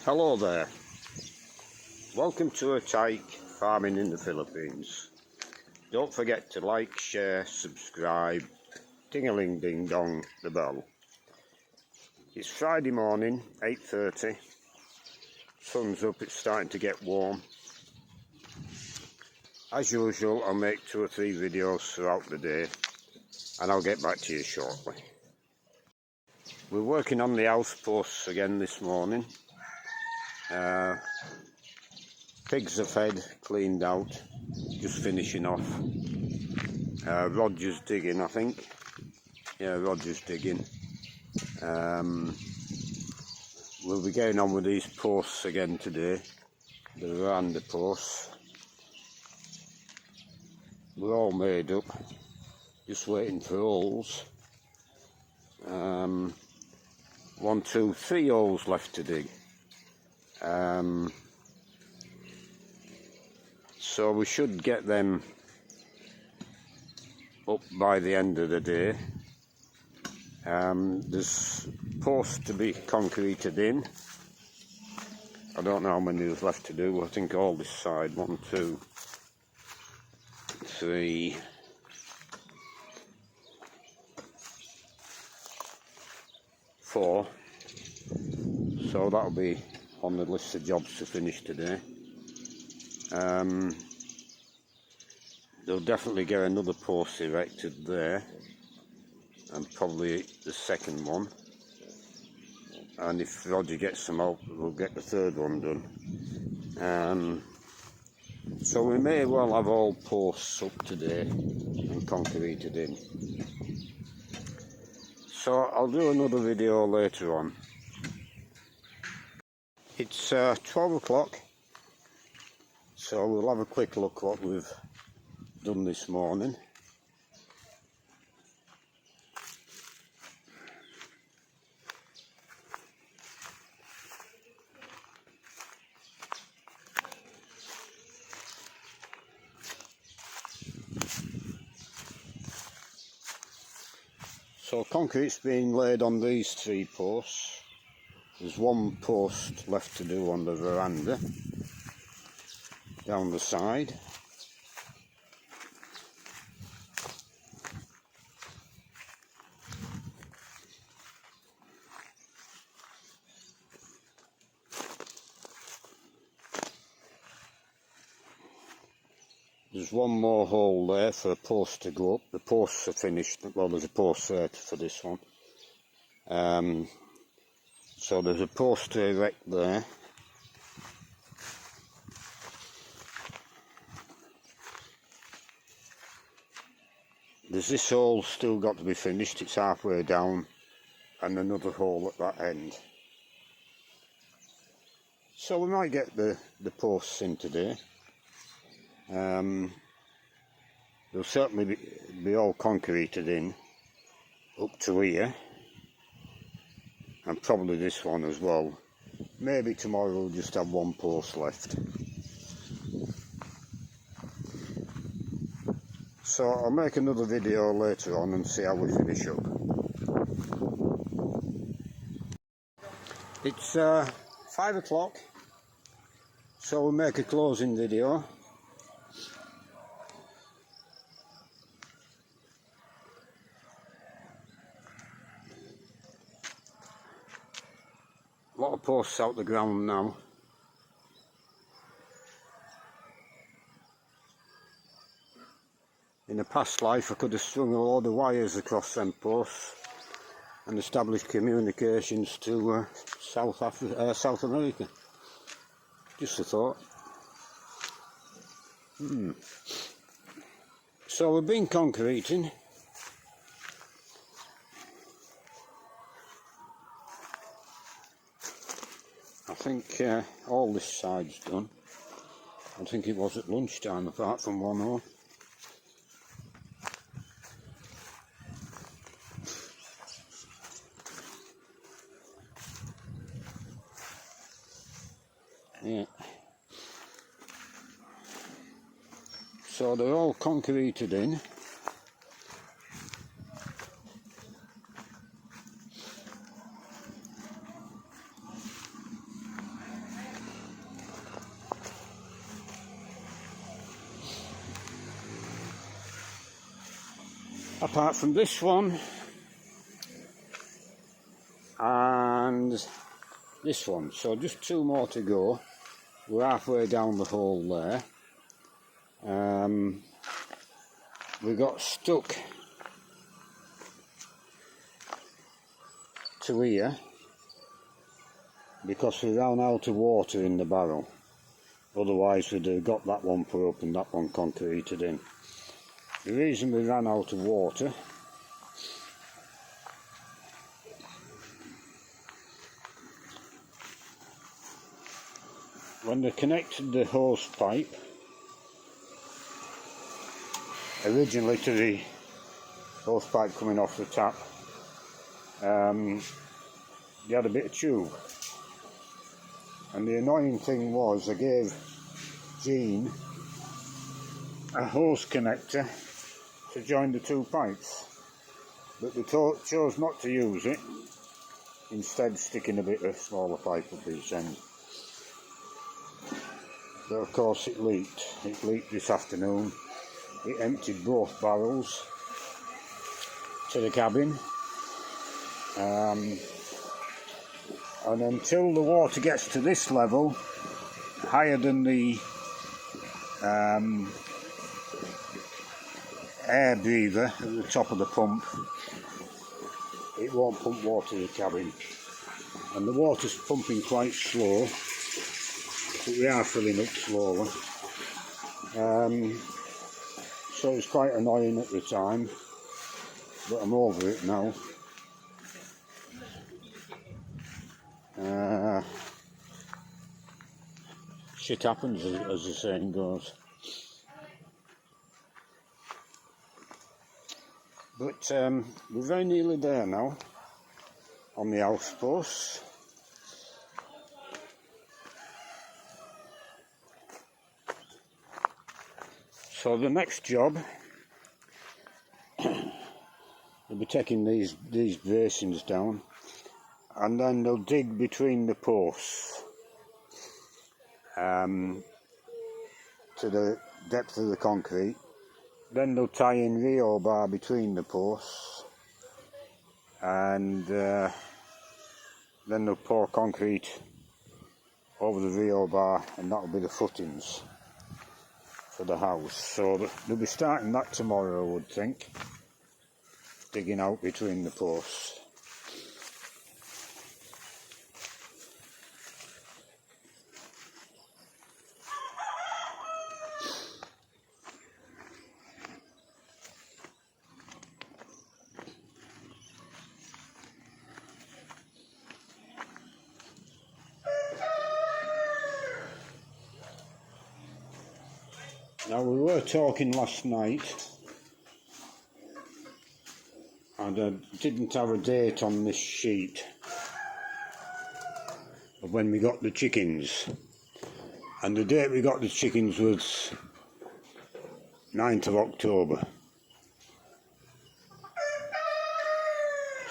Hello there, welcome to a tyke farming in the Philippines. Don't forget to like, share, subscribe, ting-a-ling-ding-dong the bell. It's Friday morning, 8:30, sun's up, it's starting to get warm. As usual, I'll make 2 or 3 videos throughout the day and I'll get back to you shortly. We're working on the house posts again this morning. Pigs are fed, cleaned out, just finishing off. Roger's digging, I think. Yeah, Roger's digging. We'll be getting on with these posts again today, the veranda posts. We're all made up, just waiting for holes. 1, 2, 3 holes left to dig. So we should get them up by the end of the day. There's posts to be concreted in. I don't know how many there's left to do. I think all this side, 1, 2, 3, 4. So that'll be on the list of jobs to finish today. They'll definitely get another post erected there, and probably the second one. And if Roger gets some help, we'll get the third one done. So we may well have all posts up today and concreted in. So I'll do another video later on. It's 12 o'clock, so we'll have a quick look what we've done this morning. So concrete's been laid on these 3 posts. There's 1 post left to do on the veranda down the side. There's 1 more hole there for a post to go up. The posts are finished. Well, there's a post there for this one. So there's a post to erect there. There's this hole still got to be finished. It's halfway down, and another hole at that end. So we might get the posts in today. They'll certainly be all concreted in up to here, and probably this one as well. Maybe tomorrow we'll just have 1 post left. So I'll make another video later on and see how we finish up. It's 5 o'clock, so we'll make a closing video. A lot of posts out the ground now. In a past life I could have strung a load of wires across them posts and established communications to South America. Just a thought. So we've been concreting. I think all this side's done. I think it was at lunchtime, apart from 1 hole. Yeah. So they're all concreted in. apart from this one and this one. So just 2 more to go. We're halfway down the hole there. We got stuck to here because we ran out of water in the barrel. Otherwise we'd have got that one put up and that one concreted in. The reason we ran out of water when they connected the hose pipe originally to the hose pipe coming off the tap, they had a bit of tube, and the annoying thing was I gave Jean a hose connector to join the 2 pipes, but they chose not to use it, instead sticking a bit of smaller pipe up each end. But of course it leaked this afternoon. It emptied both barrels to the cabin, and until the water gets to this level, higher than the air breather at the top of the pump, it won't pump water to the cabin. And the water's pumping quite slow, but we are filling up slowly. So it's quite annoying at the time, but I'm over it now. Shit happens, as the saying goes. But we're very nearly there now on the house posts. So the next job, they'll be taking these basins down, and then they'll dig between the posts to the depth of the concrete. Then they'll tie in rebar between the posts, and then they'll pour concrete over the rebar, and that'll be the footings for the house. So they'll be starting that tomorrow, I would think, digging out between the posts. Now we were talking last night, and I didn't have a date on this sheet of when we got the chickens, and the date we got the chickens was 9th of October.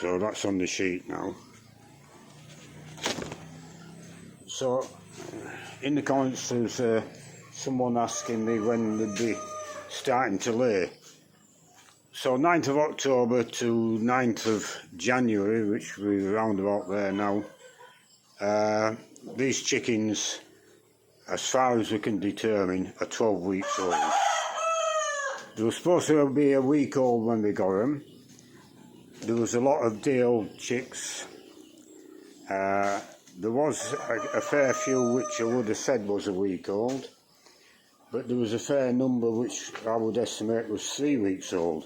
So that's on the sheet now. So in the comments there's someone asking me when they'd be starting to lay. So 9th of October to 9th of January, which we're around about there now, these chickens, as far as we can determine, are 12 weeks old. They were supposed to be a week old when we got them. There was a lot of day-old chicks. There was a fair few which I would have said was a week old, but there was a fair number which I would estimate was 3 weeks old.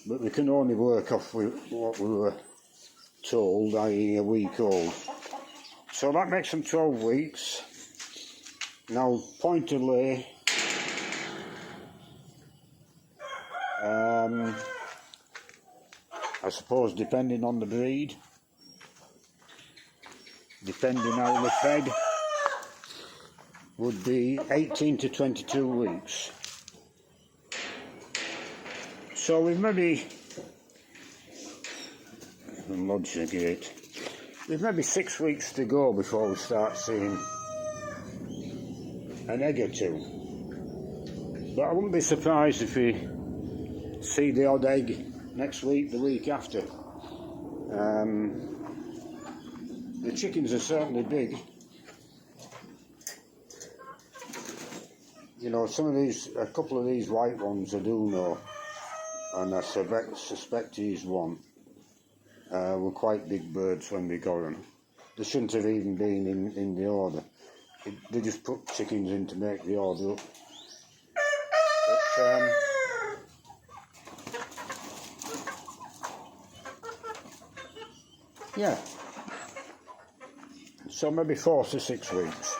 But we can only work off what we were told, i.e. a week old. So that makes them 12 weeks. Now, point to lay, I suppose depending on the breed, depending how they're fed, would be 18 to 22 weeks. So we've maybe, lodge the gate, we've maybe 6 weeks to go before we start seeing an egg or two. But I wouldn't be surprised if we see the odd egg next week, the week after. The chickens are certainly big. You know, a couple of these white ones I do know, and I suspect he's one, were quite big birds when we got them. They shouldn't have even been in the order. They just put chickens in to make the order up. But, yeah, so maybe 4 to 6 weeks.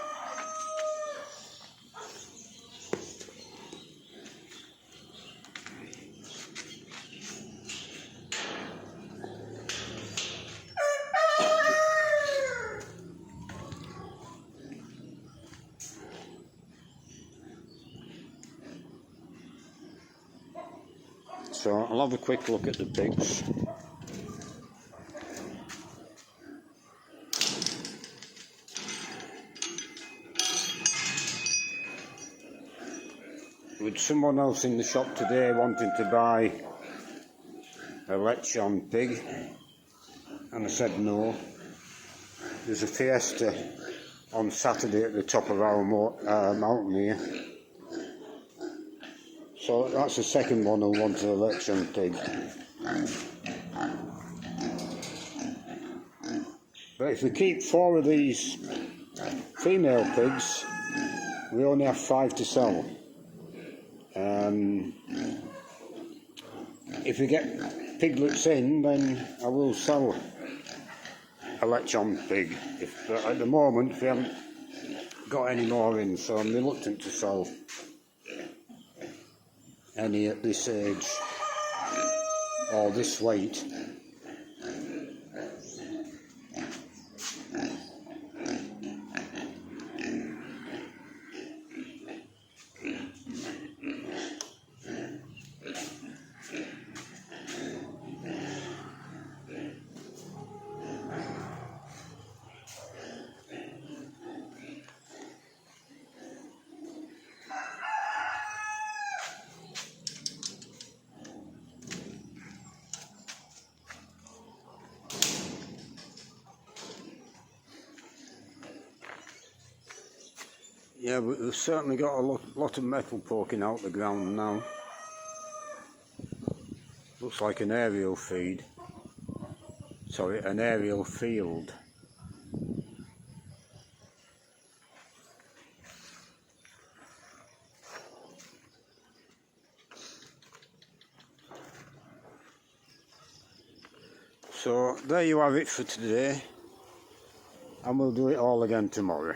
So I'll have a quick look at the pigs. With someone else in the shop today wanting to buy a lechon pig, and I said no. There's a fiesta on Saturday at the top of our mountain here. So that's the second one who wants a lechon pig. But if we keep 4 of these female pigs, we only have 5 to sell. If we get piglets in, then I will sell a lechon pig. But at the moment we haven't got any more in, so I'm reluctant to sell any at this age or this weight. Yeah, but we've certainly got a lot of metal poking out the ground now. Looks like an aerial feed. Sorry, an aerial field. So there you have it for today, and we'll do it all again tomorrow.